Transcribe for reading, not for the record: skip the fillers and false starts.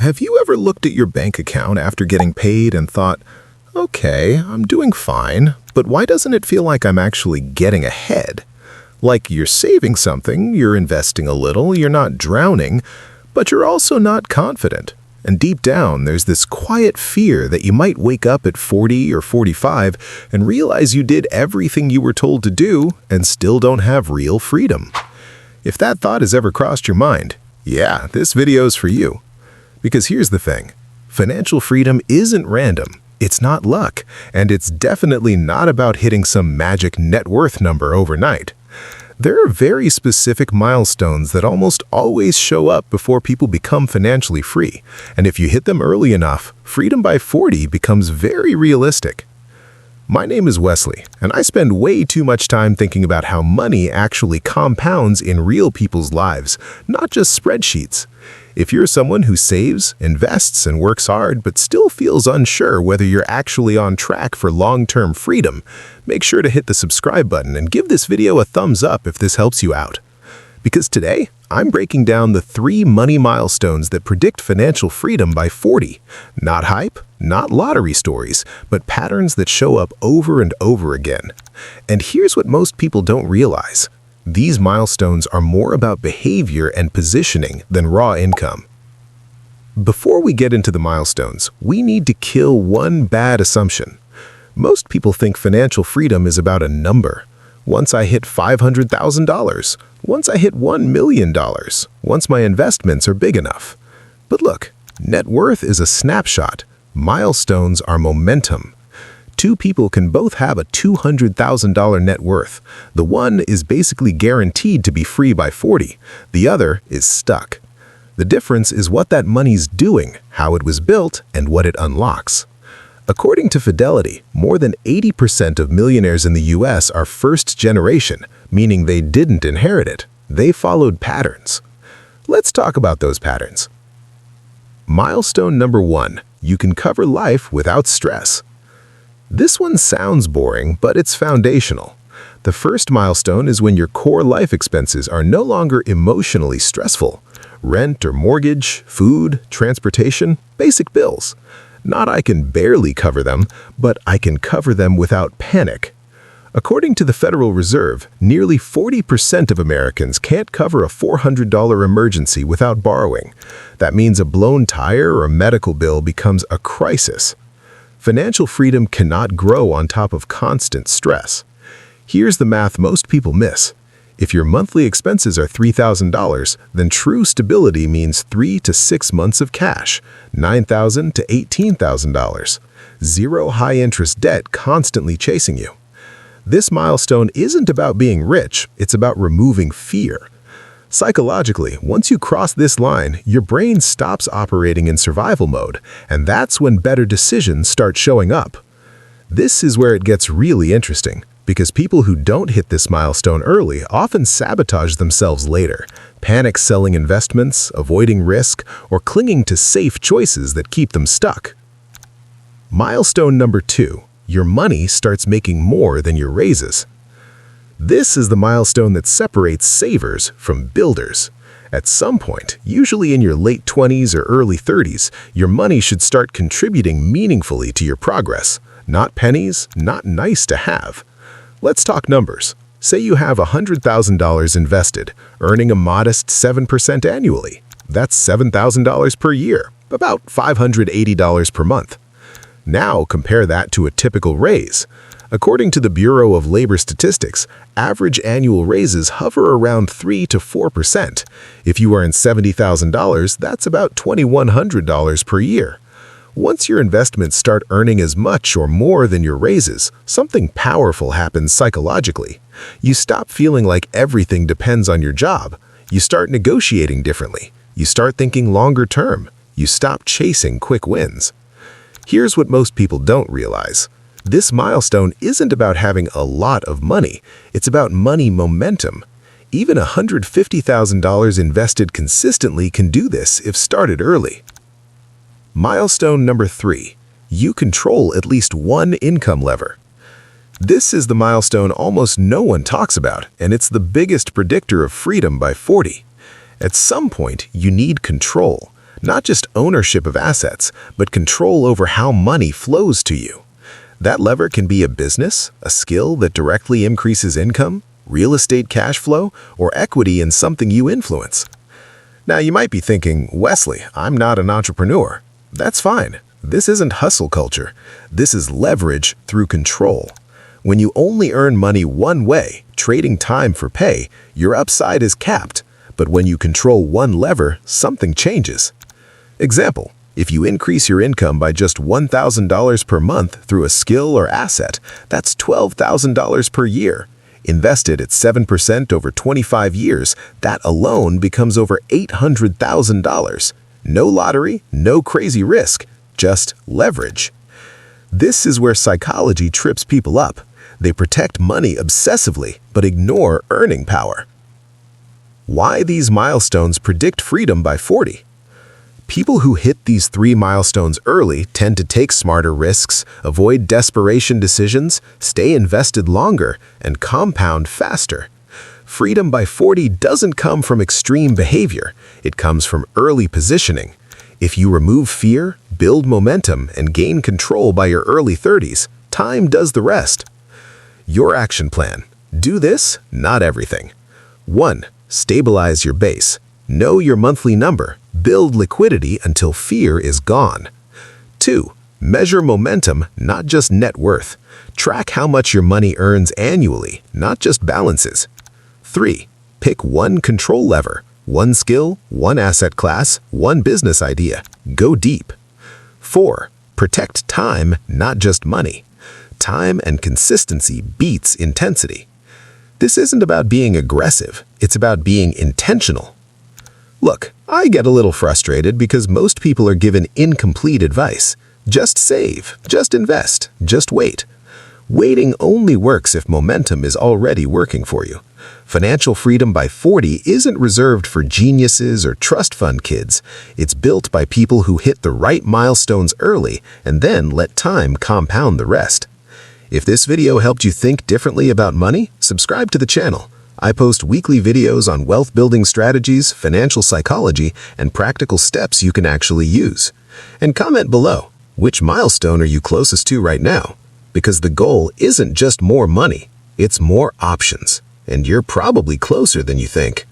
Have you ever looked at your bank account after getting paid and thought, okay, I'm doing fine, but why doesn't it feel like I'm actually getting ahead? Like you're saving something, you're investing a little, you're not drowning, but you're also not confident. And deep down, there's this quiet fear that you might wake up at 40 or 45 and realize you did everything you were told to do and still don't have real freedom. If that thought has ever crossed your mind, yeah, this video's for you. Because here's the thing, financial freedom isn't random, it's not luck, and it's definitely not about hitting some magic net worth number overnight. There are very specific milestones that almost always show up before people become financially free, and if you hit them early enough, freedom by 40 becomes very realistic. My name is Wesley, and I spend way too much time thinking about how money actually compounds in real people's lives, not just spreadsheets. If you're someone who saves, invests, and works hard but still feels unsure whether you're actually on track for long-term freedom, make sure to hit the subscribe button and give this video a thumbs up if this helps you out. Because today, I'm breaking down the 3 money milestones that predict financial freedom by 40. Not hype, not lottery stories, but patterns that show up over and over again. And here's what most people don't realize. These milestones are more about behavior and positioning than raw income. Before we get into the milestones, we need to kill one bad assumption. Most people think financial freedom is about a number. Once I hit $500,000, once I hit $1 million, once my investments are big enough. But look, net worth is a snapshot. Milestones are momentum. 2 people can both have a $200,000 net worth. The one is basically guaranteed to be free by 40. The other is stuck. The difference is what that money's doing, how it was built, and what it unlocks. According to Fidelity, more than 80% of millionaires in the US are first generation, meaning they didn't inherit it. They followed patterns. Let's talk about those patterns. Milestone number 1, you can cover life without stress. This one sounds boring, but it's foundational. The first milestone is when your core life expenses are no longer emotionally stressful. Rent or mortgage, food, transportation, basic bills. Not I can barely cover them, but I can cover them without panic. According to the Federal Reserve, nearly 40% of Americans can't cover a $400 emergency without borrowing. That means a blown tire or a medical bill becomes a crisis. Financial freedom cannot grow on top of constant stress. Here's the math most people miss. If your monthly expenses are $3,000, then true stability means 3 to 6 months of cash, $9,000 to $18,000. Zero high-interest debt constantly chasing you. This milestone isn't about being rich, it's about removing fear. Psychologically, once you cross this line, your brain stops operating in survival mode, and that's when better decisions start showing up. This is where it gets really interesting, because people who don't hit this milestone early often sabotage themselves later, panic selling investments, avoiding risk, or clinging to safe choices that keep them stuck. Milestone number 2, your money starts making more than your raises. This is the milestone that separates savers from builders. At some point, usually in your late 20s or early 30s, your money should start contributing meaningfully to your progress. Not pennies, not nice to have. Let's talk numbers. Say you have $100,000 invested, earning a modest 7% annually. That's $7,000 per year, about $580 per month. Now compare that to a typical raise. According to the Bureau of Labor Statistics, average annual raises hover around 3 to 4%. If you earn $70,000, that's about $2,100 per year. Once your investments start earning as much or more than your raises, something powerful happens psychologically. You stop feeling like everything depends on your job. You start negotiating differently. You start thinking longer term. You stop chasing quick wins. Here's what most people don't realize. This milestone isn't about having a lot of money, it's about money momentum. Even $150,000 invested consistently can do this if started early. Milestone number 3, you control at least one income lever. This is the milestone almost no one talks about, and it's the biggest predictor of freedom by 40. At some point, you need control. Not just ownership of assets, but control over how money flows to you. That lever can be a business, a skill that directly increases income, real estate cash flow, or equity in something you influence. Now you might be thinking, Wesley, I'm not an entrepreneur. That's fine. This isn't hustle culture. This is leverage through control. When you only earn money one way, trading time for pay, your upside is capped. But when you control one lever, something changes. Example, if you increase your income by just $1,000 per month through a skill or asset, that's $12,000 per year. Invested at 7% over 25 years, that alone becomes over $800,000. No lottery, no crazy risk, just leverage. This is where psychology trips people up. They protect money obsessively, but ignore earning power. Why these milestones predict freedom by 40? People who hit these 3 milestones early tend to take smarter risks, avoid desperation decisions, stay invested longer, and compound faster. Freedom by 40 doesn't come from extreme behavior. It comes from early positioning. If you remove fear, build momentum, and gain control by your early 30s, time does the rest. Your action plan. Do this, not everything. 1. Stabilize your base. Know your monthly number. Build liquidity until fear is gone. 2. Measure momentum, not just net worth. Track how much your money earns annually, not just balances. 3. Pick one control lever, one skill, one asset class, one business idea. Go deep. 4. Protect time, not just money. Time and consistency beats intensity. This isn't about being aggressive, it's about being intentional. Look, I get a little frustrated because most people are given incomplete advice. Just save, just invest, just wait. Waiting only works if momentum is already working for you. Financial freedom by 40 isn't reserved for geniuses or trust fund kids. It's built by people who hit the right milestones early and then let time compound the rest. If this video helped you think differently about money, subscribe to the channel. I post weekly videos on wealth-building strategies, financial psychology, and practical steps you can actually use. And comment below, which milestone are you closest to right now? Because the goal isn't just more money, it's more options. And you're probably closer than you think.